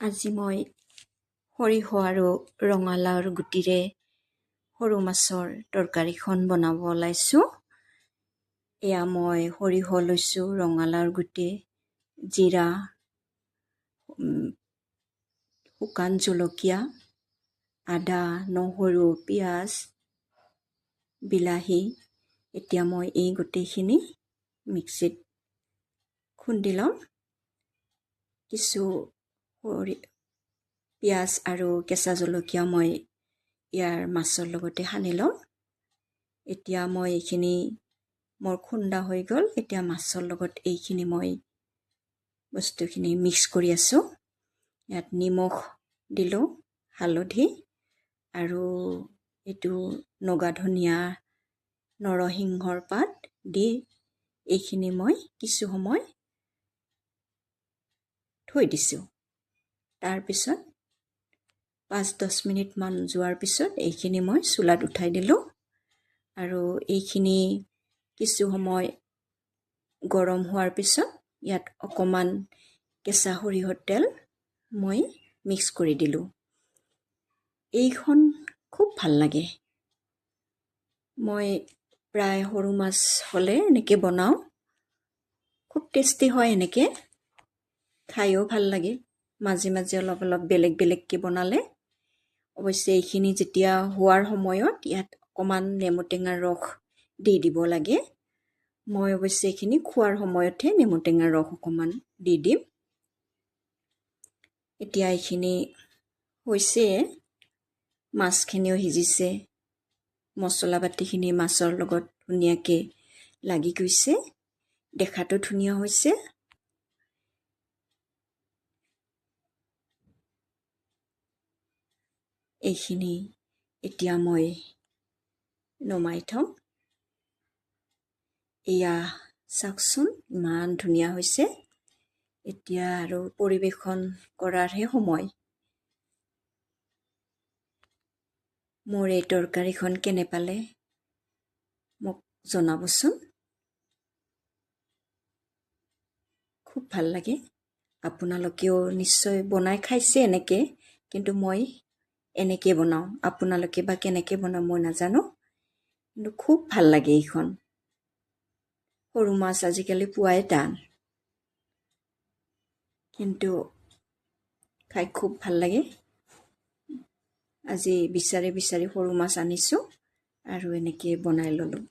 আজি মই সৰিয়হ আৰু ৰঙালাওৰ গুটিৰে সৰু মাছৰ তৰকাৰীখন বনাব ওলাইছোঁ। এয়া মই সৰিয়হ লৈছোঁ, ৰঙালাওৰ গুটি, জিৰা, শুকান জলকীয়া, আদা, নহৰু, পিঁয়াজ, বিলাহী। এতিয়া মই এই গোটেইখিনি মিক্সিত খুন্দি ল'ম। কিছু পিঁয়াজ আৰু কেঁচা জলকীয়া মই ইয়াৰ মাছৰ লগতে সানি ল'ম। এতিয়া মই এইখিনি মোৰ খুন্দা হৈ গ'ল। এতিয়া মাছৰ লগত এইখিনি মই বস্তুখিনি মিক্স কৰি আছোঁ। ইয়াত নিমখ দিলোঁ, হালধি আৰু এইটো নগা ধনিয়া, নৰসিংহৰ পাত দি এইখিনি মই কিছু সময় থৈ দিছোঁ। তাৰপিছত 5-10 মিনিটমান যোৱাৰ পিছত এইখিনি মই চুলাত উঠাই দিলোঁ আৰু এইখিনি কিছু সময় গৰম হোৱাৰ পিছত ইয়াত অকণমান কেঁচা সৰিয়হৰ তেল মই মিক্স কৰি দিলোঁ। এইখন খুব ভাল লাগে। মই প্ৰায় সৰু মাছ হ'লে এনেকৈ বনাওঁ। খুব টেষ্টি হয়, এনেকৈ খায়ো ভাল লাগে। মাজে মাজে অলপ অলপ বেলেগ বেলেগকৈ বনালে। অৱশ্যে এইখিনি যেতিয়া হোৱাৰ সময়ত ইয়াত অকণমান নেমু টেঙাৰ ৰস দি দিব লাগে। মই অৱশ্যে এইখিনি খোৱাৰ সময়তহে নেমু টেঙাৰ ৰস অকণমান দি দিম। এতিয়া এইখিনি হৈছে, মাছখিনিও সিজিছে, মছলা পাতিখিনি মাছৰ লগত ধুনীয়াকৈ লাগি গৈছে, দেখাতো ধুনীয়া হৈছে। এইখিনি এতিয়া মই নমাই থ'ম। এয়া চাওকচোন, ইমান ধুনীয়া হৈছে। এতিয়া আৰু পৰিৱেশন কৰাৰহে সময়। মোৰ এই তৰকাৰীখন কেনে পালে মোক জনাবচোন। খুব ভাল লাগে। আপোনালোকেও নিশ্চয় বনাই খাইছে এনেকৈ, কিন্তু মই এনেকৈ বনাওঁ। আপোনালোকে বা কেনেকৈ বনাওঁ মই নাজানো, কিন্তু খুব ভাল লাগে এইখন। সৰু মাছ আজিকালি পোৱাই টান, কিন্তু খাই খুব ভাল লাগে। আজি বিচাৰি বিচাৰি সৰু মাছ আনিছোঁ আৰু এনেকৈ বনাই ল'লোঁ।